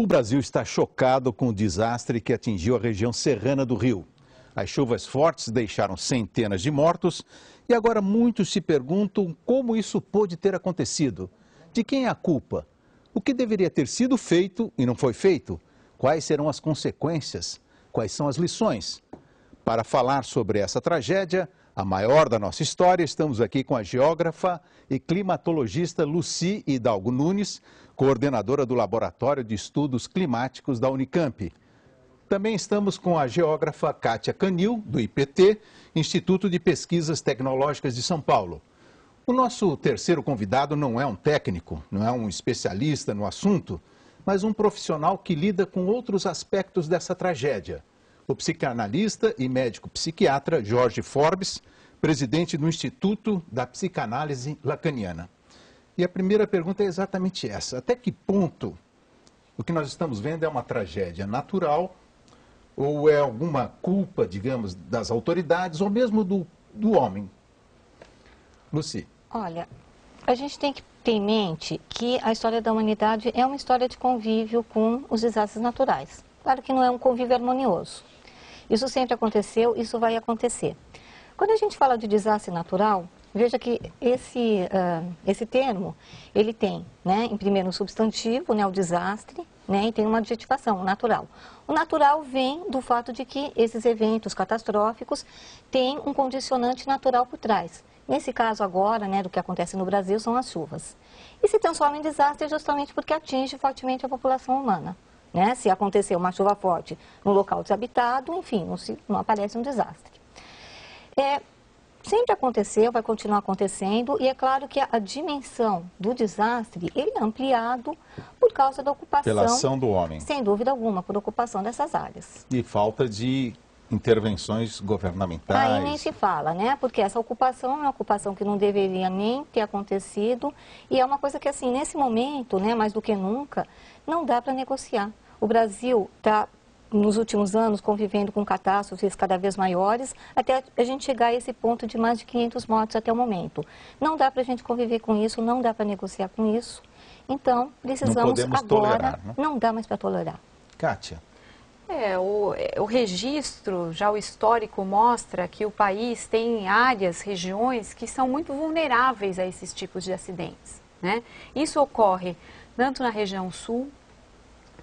O Brasil está chocado com o desastre que atingiu a região serrana do Rio. As chuvas fortes deixaram centenas de mortos e agora muitos se perguntam como isso pôde ter acontecido. De quem é a culpa? O que deveria ter sido feito e não foi feito? Quais serão as consequências? Quais são as lições? Para falar sobre essa tragédia, a maior da nossa história, estamos aqui com a geógrafa e climatologista Lucy Hidalgo Nunes, coordenadora do Laboratório de Estudos Climáticos da Unicamp. Também estamos com a geógrafa Kátia Canil, do IPT, Instituto de Pesquisas Tecnológicas de São Paulo. O nosso terceiro convidado não é um técnico, não é um especialista no assunto, mas um profissional que lida com outros aspectos dessa tragédia. O psicanalista e médico psiquiatra Jorge Forbes, presidente do Instituto da Psicanálise Lacaniana. E a primeira pergunta é exatamente essa: até que ponto o que nós estamos vendo é uma tragédia natural ou é alguma culpa, digamos, das autoridades ou mesmo do homem? Lucy. Olha, a gente tem que ter em mente que a história da humanidade é uma história de convívio com os desastres naturais. Claro que não é um convívio harmonioso. Isso sempre aconteceu, isso vai acontecer. Quando a gente fala de desastre natural, veja que esse termo, ele tem, né, em primeiro um substantivo, né, o desastre, né, e tem uma adjetivação, o natural. O natural vem do fato de que esses eventos catastróficos têm um condicionante natural por trás. Nesse caso agora, né, do que acontece no Brasil, são as chuvas. E se transforma em desastre justamente porque atinge fortemente a população humana. Né? Se acontecer uma chuva forte no local desabitado, enfim, não aparece um desastre. Sempre aconteceu, vai continuar acontecendo, e é claro que a dimensão do desastre, ele é ampliado por causa da ocupação... Pela ação do homem. Sem dúvida alguma, por ocupação dessas áreas. E falta de intervenções governamentais. Aí nem se fala, né? Porque essa ocupação é uma ocupação que não deveria nem ter acontecido, e é uma coisa que, assim, nesse momento, né, mais do que nunca, não dá para negociar. O Brasil está, nos últimos anos, convivendo com catástrofes cada vez maiores, até a gente chegar a esse ponto de mais de 500 mortos até o momento. Não dá para a gente conviver com isso, não dá para negociar com isso. Então, precisamos agora... tolerar, né? Não dá mais para tolerar. Kátia. O registro, já o histórico, mostra que o país tem áreas, regiões que são muito vulneráveis a esses tipos de acidentes, né? Isso ocorre tanto na região sul,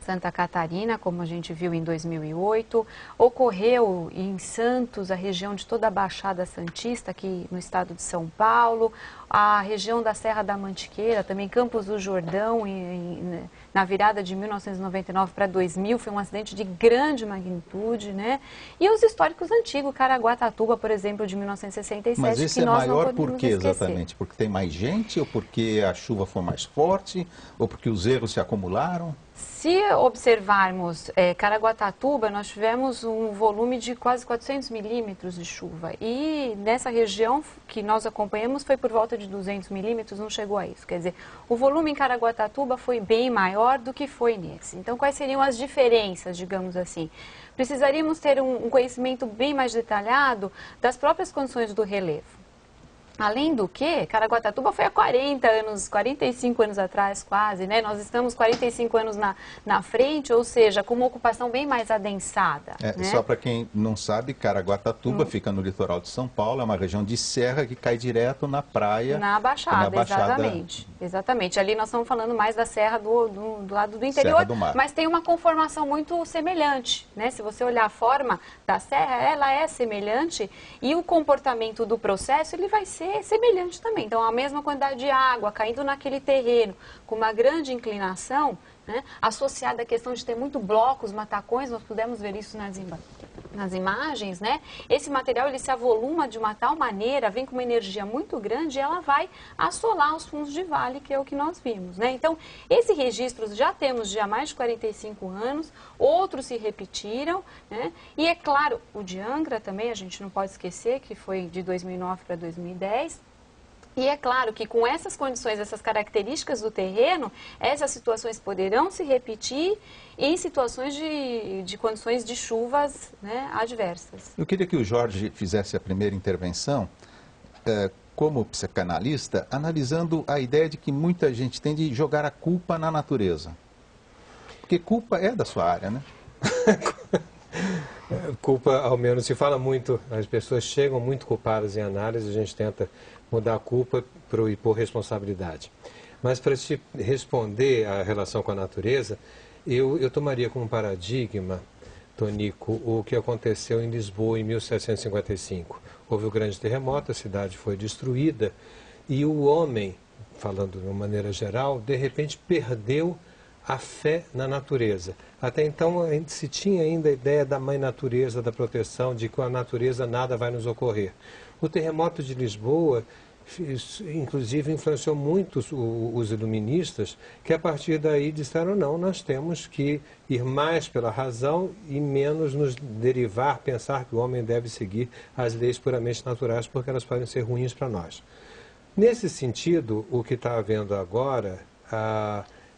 Santa Catarina, como a gente viu em 2008, ocorreu em Santos, a região de toda a Baixada Santista, aqui no estado de São Paulo, a região da Serra da Mantiqueira, também Campos do Jordão, na virada de 1999 para 2000, foi um acidente de grande magnitude, né? E os históricos antigos, Caraguatatuba, por exemplo, de 1967, Mas esse que nós é maior não por quê esquecer. exatamente? Porque tem mais gente, ou porque a chuva foi mais forte, ou porque os erros se acumularam? Se observarmos Caraguatatuba, nós tivemos um volume de quase 400 milímetros de chuva. E nessa região que nós acompanhamos foi por volta de 200 milímetros, não chegou a isso. Quer dizer, o volume em Caraguatatuba foi bem maior do que foi nesse. Então, quais seriam as diferenças, digamos assim? Precisaríamos ter um conhecimento bem mais detalhado das próprias condições do relevo. Além do que, Caraguatatuba foi há 40 anos, 45 anos atrás quase, né? Nós estamos 45 anos na frente, ou seja, com uma ocupação bem mais adensada. Né? Só para quem não sabe, Caraguatatuba fica no litoral de São Paulo, é uma região de serra que cai direto na praia. Na Baixada, exatamente. Exatamente. Ali nós estamos falando mais da serra do lado do interior, Serra do Mar. Mas tem uma conformação muito semelhante, né? Se você olhar a forma da serra, ela é semelhante e o comportamento do processo, ele vai ser semelhante também. Então, a mesma quantidade de água caindo naquele terreno com uma grande inclinação, né, associada à questão de ter muito blocos, matacões, nós pudemos ver isso nas imagens, né? Esse material, ele se avoluma de uma tal maneira, vem com uma energia muito grande e ela vai assolar os fundos de vale, que é o que nós vimos, né? Então, esse registro já temos de há mais de 45 anos, outros se repetiram, né? E é claro, o de Angra também, a gente não pode esquecer que foi de 2009 para 2010, e é claro que com essas condições, essas características do terreno, essas situações poderão se repetir em situações de condições de chuvas, né, adversas. Eu queria que o Jorge fizesse a primeira intervenção, como psicanalista, analisando a ideia de que muita gente tem de jogar a culpa na natureza. Porque culpa é da sua área, né? Culpa, ao menos, se fala muito, as pessoas chegam muito culpadas em análise, a gente tenta mudar a culpa e pôr responsabilidade. Mas para te responder à relação com a natureza, eu tomaria como paradigma, Tonico, o que aconteceu em Lisboa em 1755. Houve o grande terremoto, a cidade foi destruída e o homem, falando de uma maneira geral, de repente perdeu a fé na natureza. Até então se tinha ainda a ideia da mãe natureza, da proteção, de que com a natureza nada vai nos ocorrer. O terremoto de Lisboa, inclusive, influenciou muito os iluministas, que a partir daí disseram, não, nós temos que ir mais pela razão e menos nos derivar, pensar que o homem deve seguir as leis puramente naturais, porque elas podem ser ruins para nós. Nesse sentido, o que está havendo agora,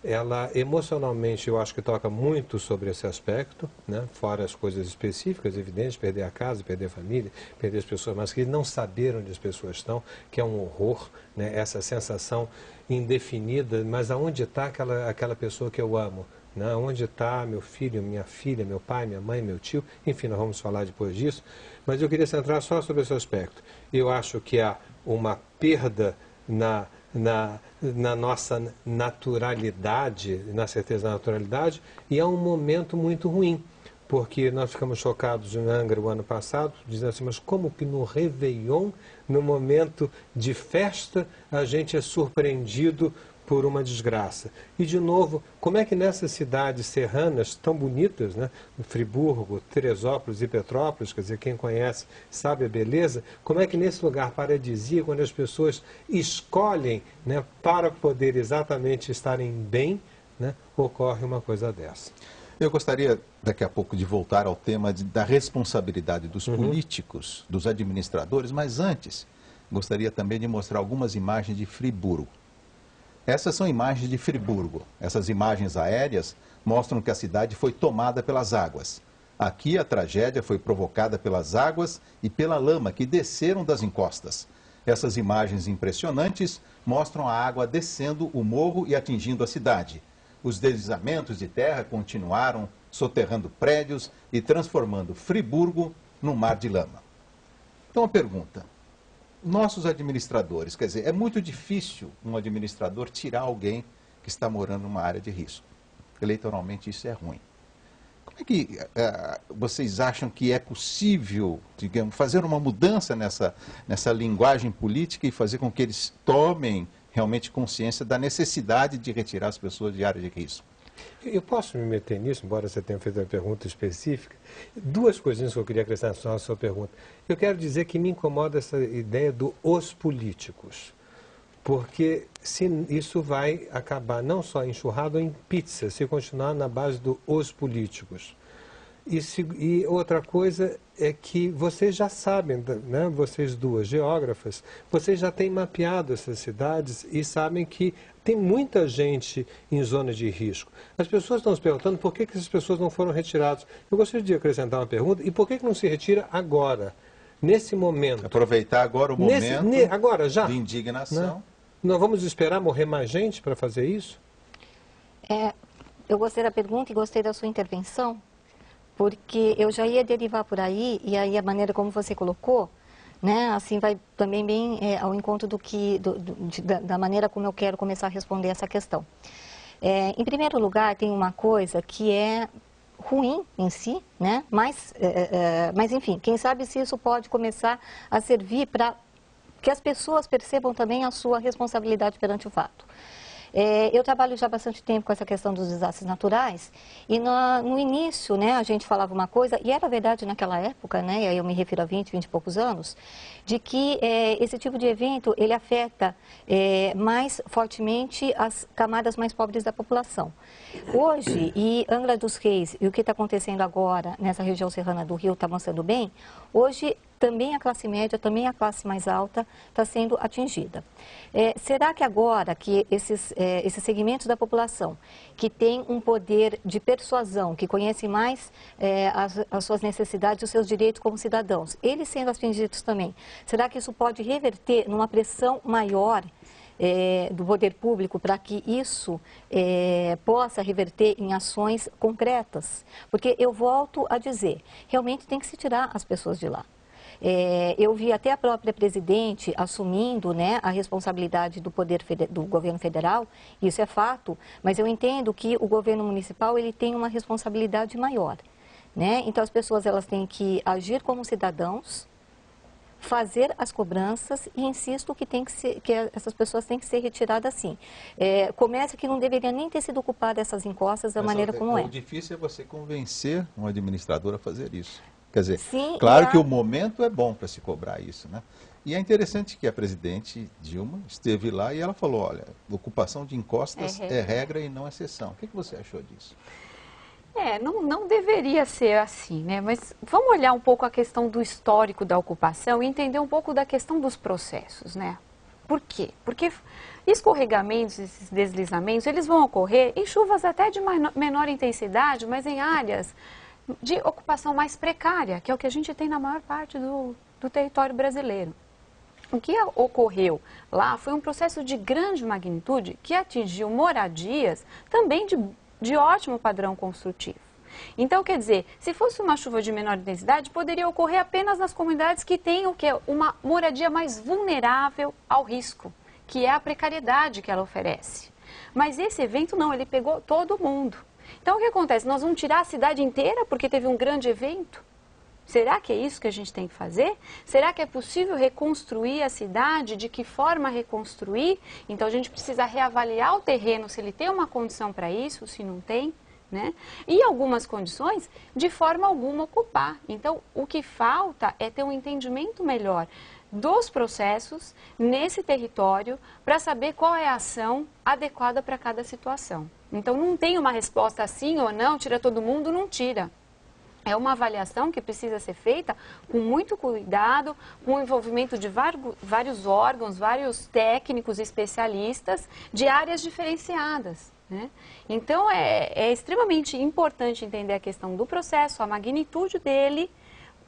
ela emocionalmente eu acho que toca muito sobre esse aspecto, né? Fora as coisas específicas, evidentes, perder a casa, perder a família, perder as pessoas mais queridas, não saber onde as pessoas estão, que é um horror, né? Essa sensação indefinida, mas aonde está aquela pessoa que eu amo? Né? Onde está meu filho, minha filha, meu pai, minha mãe, meu tio? Enfim, nós vamos falar depois disso, mas eu queria centrar só sobre esse aspecto. Eu acho que há uma perda na nossa naturalidade, na certeza da naturalidade, e é um momento muito ruim, porque nós ficamos chocados em Angra o ano passado, dizendo assim, mas como que no Réveillon, no momento de festa, a gente é surpreendido por uma desgraça. E, de novo, como é que nessas cidades serranas tão bonitas, né, Friburgo, Teresópolis e Petrópolis, quer dizer, quem conhece sabe a beleza, como é que nesse lugar paradisíaco, quando as pessoas escolhem, né, para poder exatamente estarem bem, né, ocorre uma coisa dessa. Eu gostaria, daqui a pouco, de voltar ao tema da responsabilidade dos políticos, dos administradores, mas antes, gostaria também de mostrar algumas imagens de Friburgo. Essas são imagens de Friburgo. Essas imagens aéreas mostram que a cidade foi tomada pelas águas. Aqui a tragédia foi provocada pelas águas e pela lama que desceram das encostas. Essas imagens impressionantes mostram a água descendo o morro e atingindo a cidade. Os deslizamentos de terra continuaram soterrando prédios e transformando Friburgo num mar de lama. Então a pergunta: nossos administradores, quer dizer, é muito difícil um administrador tirar alguém que está morando numa área de risco. Eleitoralmente isso é ruim. Como é que vocês acham que é possível, digamos, fazer uma mudança nessa linguagem política e fazer com que eles tomem realmente consciência da necessidade de retirar as pessoas de área de risco? Eu posso me meter nisso, embora você tenha feito uma pergunta específica. Duas coisinhas que eu queria acrescentar na sua pergunta. Eu quero dizer que me incomoda essa ideia do os políticos, porque isso vai acabar não só enxurrado em pizza, se continuar na base do os políticos. E outra coisa é que vocês já sabem, né, vocês duas geógrafas, vocês já têm mapeado essas cidades e sabem que tem muita gente em zona de risco. As pessoas estão se perguntando por que essas pessoas não foram retiradas. Eu gostaria de acrescentar uma pergunta, e por que não se retira agora, nesse momento? Aproveitar agora o momento agora, já, de indignação. Né? Nós vamos esperar morrer mais gente para fazer isso? Eu gostei da pergunta e gostei da sua intervenção, porque eu já ia derivar por aí, e aí a maneira como você colocou, né, assim vai também bem ao encontro da maneira como eu quero começar a responder essa questão. Em primeiro lugar, tem uma coisa que é ruim em si, né, mas enfim, quem sabe se isso pode começar a servir para que as pessoas percebam também a sua responsabilidade perante o fato. Eu trabalho já há bastante tempo com essa questão dos desastres naturais e no início, né, a gente falava uma coisa, e era verdade naquela época, né, e aí eu me refiro a 20 e poucos anos, de que esse tipo de evento ele afeta mais fortemente as camadas mais pobres da população. Hoje, e Angra dos Reis, e o que está acontecendo agora nessa região serrana do Rio está avançando bem, hoje também a classe média, também a classe mais alta está sendo atingida. Será que agora que esses segmentos da população que têm um poder de persuasão, que conhecem mais as suas necessidades e os seus direitos como cidadãos, eles sendo atingidos também, será que isso pode reverter numa pressão maior do poder público para que isso possa reverter em ações concretas. Porque eu volto a dizer, realmente tem que se tirar as pessoas de lá. Eu vi até a própria presidente assumindo, né, a responsabilidade do do governo federal, isso é fato, mas eu entendo que o governo municipal ele tem uma responsabilidade maior, né? Então as pessoas elas têm que agir como cidadãos, fazer as cobranças e insisto que essas pessoas têm que ser retiradas sim. Começa que não deveria nem ter sido ocupada essas encostas da maneira como é. O difícil é você convencer um administrador a fazer isso. Quer dizer, sim, claro que o momento é bom para se cobrar isso, né? E é interessante que a presidente Dilma esteve lá e ela falou, olha, ocupação de encostas é regra e não exceção. O que você achou disso? Não deveria ser assim, né? Mas vamos olhar um pouco a questão do histórico da ocupação e entender um pouco da questão dos processos, né? Por quê? Porque escorregamentos, esses deslizamentos, eles vão ocorrer em chuvas até de menor intensidade, mas em áreas de ocupação mais precária, que é o que a gente tem na maior parte do território brasileiro. O que ocorreu lá foi um processo de grande magnitude que atingiu moradias também de ótimo padrão construtivo. Então, quer dizer, se fosse uma chuva de menor intensidade, poderia ocorrer apenas nas comunidades que têm o quê? Uma moradia mais vulnerável ao risco, que é a precariedade que ela oferece. Mas esse evento não, ele pegou todo mundo. Então, o que acontece? Nós vamos tirar a cidade inteira porque teve um grande evento? Será que é isso que a gente tem que fazer? Será que é possível reconstruir a cidade? De que forma reconstruir? Então, a gente precisa reavaliar o terreno, se ele tem uma condição para isso, se não tem, né? E algumas condições, de forma alguma, ocupar. Então, o que falta é ter um entendimento melhor dos processos nesse território para saber qual é a ação adequada para cada situação. Então, não tem uma resposta sim ou não, tira todo mundo, não tira. É uma avaliação que precisa ser feita com muito cuidado, com o envolvimento de vários órgãos, vários técnicos, especialistas de áreas diferenciadas, né? Então, é extremamente importante entender a questão do processo, a magnitude dele,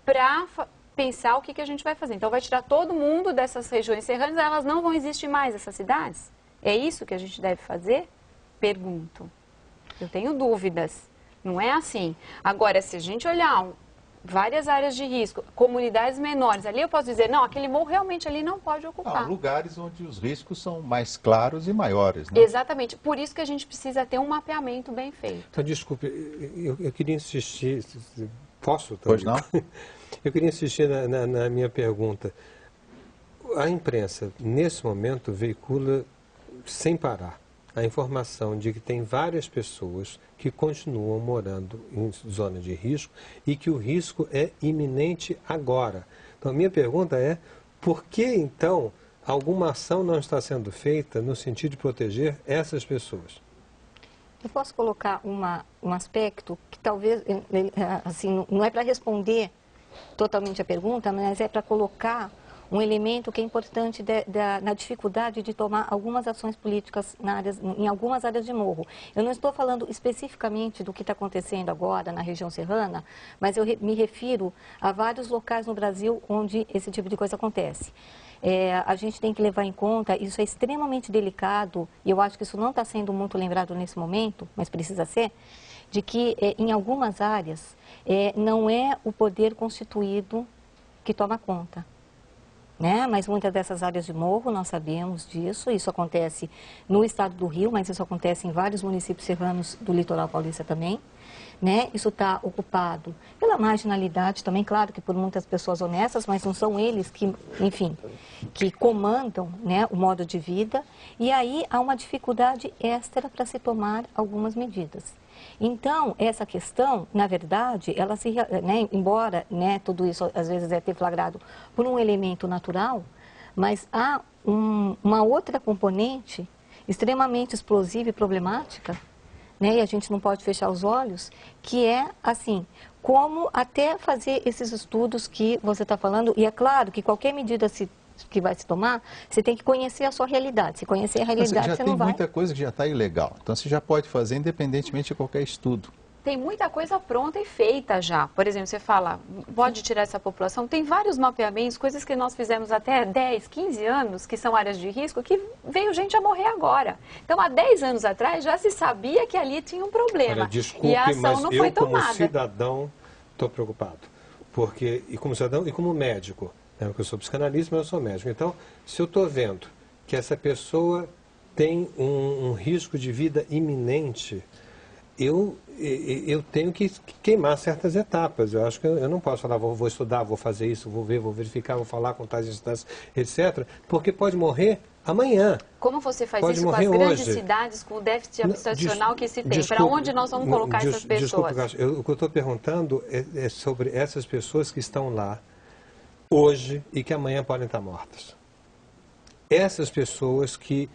para pensar o que a gente vai fazer. Então, vai tirar todo mundo dessas regiões serranas, elas não vão existir mais, essas cidades? É isso que a gente deve fazer? Pergunto. Eu tenho dúvidas. Não é assim. Agora, se a gente olhar várias áreas de risco, comunidades menores, ali eu posso dizer, não, aquele morro realmente ali não pode ocupar. Lugares onde os riscos são mais claros e maiores, né? Exatamente. Por isso que a gente precisa ter um mapeamento bem feito. Então, desculpe, eu queria insistir, posso? Pois não? Eu queria insistir na minha pergunta. A imprensa, nesse momento, veicula sem parar a informação de que tem várias pessoas que continuam morando em zona de risco e que o risco é iminente agora. Então, a minha pergunta é, por que, então, alguma ação não está sendo feita no sentido de proteger essas pessoas? Eu posso colocar um aspecto que talvez, assim, não é para responder totalmente a pergunta, mas é para colocar um elemento que é importante na dificuldade de tomar algumas ações políticas em algumas áreas de morro. Eu não estou falando especificamente do que está acontecendo agora na região serrana, mas eu me refiro a vários locais no Brasil onde esse tipo de coisa acontece. A gente tem que levar em conta, isso é extremamente delicado, e eu acho que isso não está sendo muito lembrado nesse momento, mas precisa ser, de que em algumas áreas não é o poder constituído que toma conta. Né? Mas muitas dessas áreas de morro, nós sabemos disso, isso acontece no estado do Rio, mas isso acontece em vários municípios serranos do litoral paulista também. Né? Isso está ocupado pela marginalidade também, claro que por muitas pessoas honestas, mas não são eles que, enfim, que comandam, né, o modo de vida. E aí há uma dificuldade extra para se tomar algumas medidas. Então, essa questão, na verdade, ela embora, né, tudo isso às vezes é deflagrado por um elemento natural, mas há uma outra componente extremamente explosiva e problemática, né, e a gente não pode fechar os olhos, que é, assim, como até fazer esses estudos que você está falando, e é claro que qualquer medida que vai se tomar, você tem que conhecer a sua realidade. Se conhecer a realidade, você não vai... Já tem muita coisa que já está ilegal. Então, você já pode fazer independentemente de qualquer estudo. tem muita coisa pronta e feita já. Por exemplo, você fala, pode tirar essa população, tem vários mapeamentos, coisas que nós fizemos até 10, 15 anos, que são áreas de risco, que veio gente a morrer agora. Então, há 10 anos atrás, já se sabia que ali tinha um problema. Olha, desculpe, e a ação mas não eu, foi como tomada. cidadão, estou preocupado. Porque, e como cidadão e como médico, né, porque eu sou psicanalista, mas eu sou médico. Então, se eu estou vendo que essa pessoa tem um risco de vida iminente, eu tenho que queimar certas etapas. Eu acho que eu não posso falar, vou estudar, vou fazer isso, vou ver, vou verificar, vou falar com tais instâncias, etc. Porque pode morrer amanhã. Como você faz Pode isso com as morrer grandes hoje. cidades, com o déficit habitacional que se tem? Para Desculpe, onde nós vamos colocar essas pessoas? Desculpe, Cássio, o que eu estou perguntando é sobre essas pessoas que estão lá hoje e que amanhã podem estar mortas. Essas pessoas que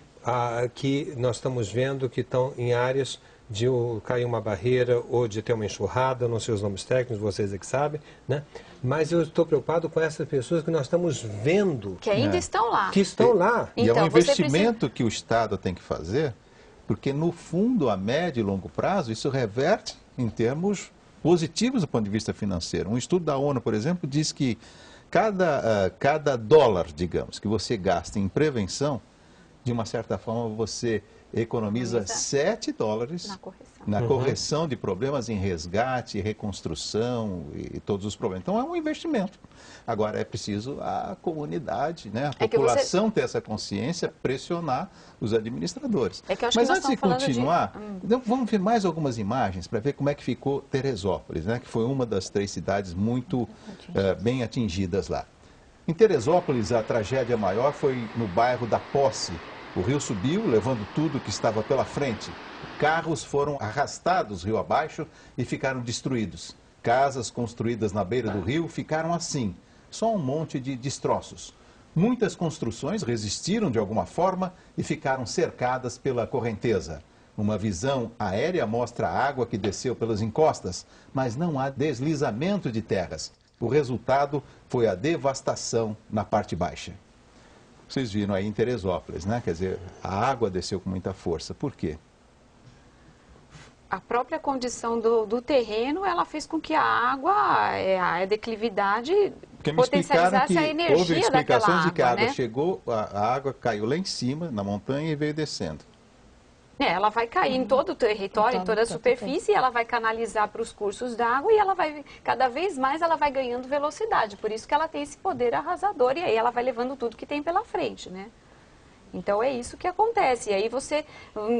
nós estamos vendo que estão em áreas de cair uma barreira ou de ter uma enxurrada, não sei os nomes técnicos, vocês é que sabem, né? Mas eu estou preocupado com essas pessoas que nós estamos vendo. Que ainda estão lá. Que estão lá. E é um Então, você investimento que o Estado tem que fazer, porque no fundo, a médio e longo prazo, isso reverte em termos positivos do ponto de vista financeiro. Um estudo da ONU, por exemplo, diz que cada dólar, digamos, que você gasta em prevenção, de uma certa forma você economiza 7 dólares Na correção. correção de problemas em resgate, reconstrução e todos os problemas. Então é um investimento. Agora é preciso a comunidade, né, a população ter essa consciência, pressionar os administradores. É que eu acho Mas que nós antes de estamos falando continuar, então, vamos ver mais algumas imagens para ver como é que ficou Teresópolis, né, que foi uma das 3 cidades muito bem atingidas lá. Em Teresópolis, a tragédia maior foi no bairro da Posse. O rio subiu, levando tudo que estava pela frente. Carros foram arrastados rio abaixo e ficaram destruídos. Casas construídas na beira do rio ficaram assim, só um monte de destroços. Muitas construções resistiram de alguma forma e ficaram cercadas pela correnteza. Uma visão aérea mostra a água que desceu pelas encostas, mas não há deslizamento de terras. O resultado foi a devastação na parte baixa. Vocês viram aí em Teresópolis, né? Quer dizer, a água desceu com muita força. Por quê? A própria condição do terreno, ela fez com que a água, a declividade, Porque me explicaram potencializasse que a energia houve daquela explicações de que a água, água né? chegou, a água caiu lá em cima, na montanha, e veio descendo. Ela vai cair em todo o território, em toda a superfície, e ela vai canalizar para os cursos d'água e ela vai, cada vez mais, ela vai ganhando velocidade. Por isso que ela tem esse poder arrasador e aí ela vai levando tudo que tem pela frente, né? Então é isso que acontece. E aí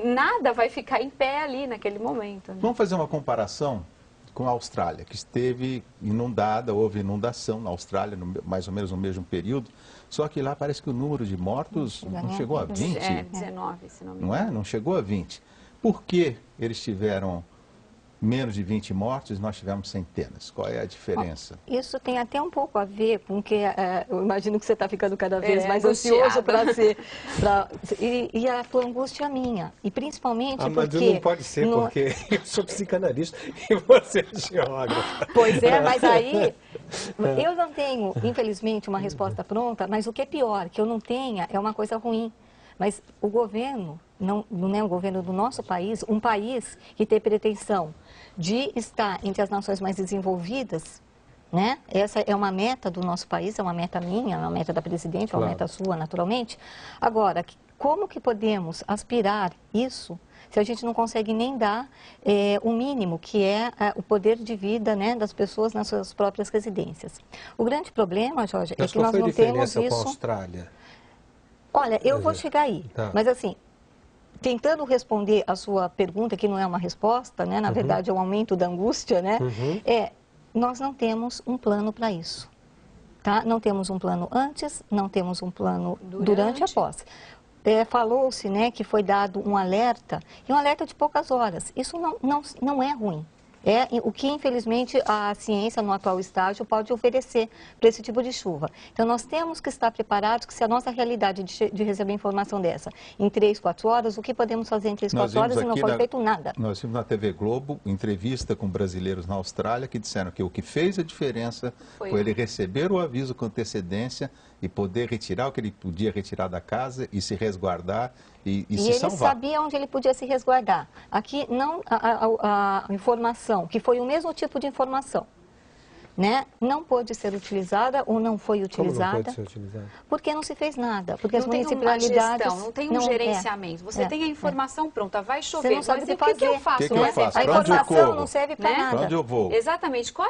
nada vai ficar em pé ali naquele momento, né? Vamos fazer uma comparação com a Austrália, que esteve inundada, houve inundação na Austrália, mais ou menos no mesmo período, só que lá parece que o número de mortos não chegou a 20. 19, se não me Não é? engano. Não chegou a 20. Por que eles tiveram menos de 20 mortos e nós tivemos centenas? Qual é a diferença? Isso tem até um pouco a ver com que eu imagino que você está ficando cada vez mais angustiado. ansioso para ser. E a tua angústia é minha. E principalmente Mas porque. não pode ser, porque eu sou psicanalista e você é geógrafa. Pois é, mas aí eu não tenho, infelizmente, uma resposta pronta, mas o que é pior, que eu não tenha, é uma coisa ruim. Mas o governo, não é o governo do nosso país, um país que tem pretensão de estar entre as nações mais desenvolvidas, né? Essa é uma meta do nosso país, é uma meta minha, é uma meta da presidente, é uma meta sua, naturalmente. Agora, como que podemos aspirar isso se a gente não consegue nem dar o mínimo, que é o poder de vida, né, das pessoas nas suas próprias residências? O grande problema, Jorge, é que nós não temos com a isso... Austrália? Olha, eu vou chegar aí, Tá. mas assim, tentando responder a sua pergunta, que não é uma resposta, né? Na verdade é um aumento da angústia, né? Nós não temos um plano para isso, tá? Não temos um plano antes, não temos um plano durante e após. Falou-se, né, que foi dado um alerta, e um alerta de poucas horas. Isso não é ruim. É o que, infelizmente, a ciência, no atual estágio, pode oferecer para esse tipo de chuva. Então, nós temos que estar preparados que se a nossa realidade de receber informação dessa em 3, 4 horas, o que podemos fazer em 3, 4 horas e não foi feito nada. Nós vimos na TV Globo entrevista com brasileiros na Austrália que disseram que o que fez a diferença foi ele receber o aviso com antecedência e poder retirar o que ele podia retirar da casa e se resguardar e se ele salvar. sabia onde ele podia se resguardar. Aqui, não a informação, que foi o mesmo tipo de informação, né, não pôde ser utilizada ou não foi utilizada. Como não pode ser utilizada? Porque não se fez nada. Porque Não as tem municipalidades... uma gestão, não tem um gerenciamento. Você tem a informação pronta, vai chover. Você não sabe mas o e que o que eu faço? O que eu faço? A Pra onde eu informação corro? não serve para Né? nada. Para onde eu vou? Exatamente. Qual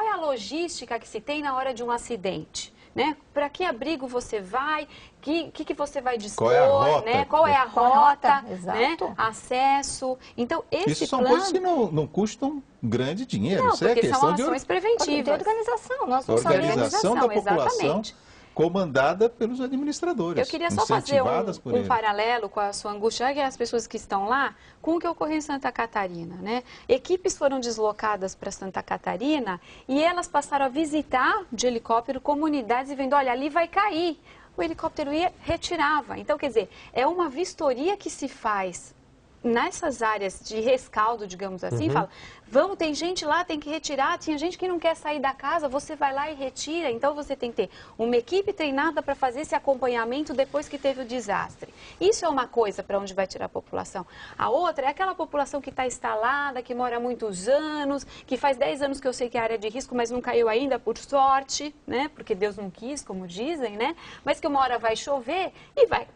é a logística que se tem na hora de um acidente? Né? Para que abrigo você vai? O que você vai dispor? Qual é a rota? Né? Qual é a Qual a rota? rota? Né? Exato. Acesso. Então, esse Isso são plano... coisas que não custam grande dinheiro. Não, Isso é porque questão são de ações De preventivas. organização, nós não sabemos. organização da população, exatamente. comandada pelos administradores. Eu queria só fazer incentivadas por um ele. paralelo com a sua angústia, que é as pessoas que estão lá, com o que ocorreu em Santa Catarina, né? Equipes foram deslocadas para Santa Catarina e elas passaram a visitar de helicóptero comunidades e vendo, olha, ali vai cair. O helicóptero ia, retirava. Então, quer dizer, é uma vistoria que se faz nessas áreas de rescaldo, digamos assim, fala, vamos, tem gente lá, tem que retirar, tinha gente que não quer sair da casa, você vai lá e retira, então você tem que ter uma equipe treinada para fazer esse acompanhamento depois que teve o desastre. Isso é uma coisa para onde vai tirar a população. A outra é aquela população que está instalada, que mora há muitos anos, que faz 10 anos que eu sei que é área de risco, mas não caiu ainda por sorte, né, porque Deus não quis, como dizem, né, mas que uma hora vai chover e vai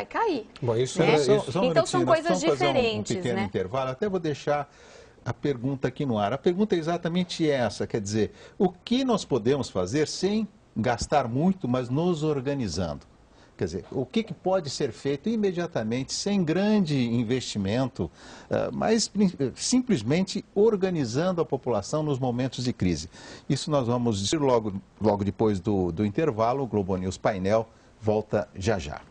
cair. Bom, isso né? é... Então são coisas diferentes, um pequeno né? intervalo, até vou deixar a pergunta aqui no ar. A pergunta é exatamente essa, quer dizer, o que nós podemos fazer sem gastar muito, mas nos organizando? Quer dizer, o que pode ser feito imediatamente, sem grande investimento, mas simplesmente organizando a população nos momentos de crise. Isso nós vamos dizer logo depois do intervalo. O Globo News Painel volta já já.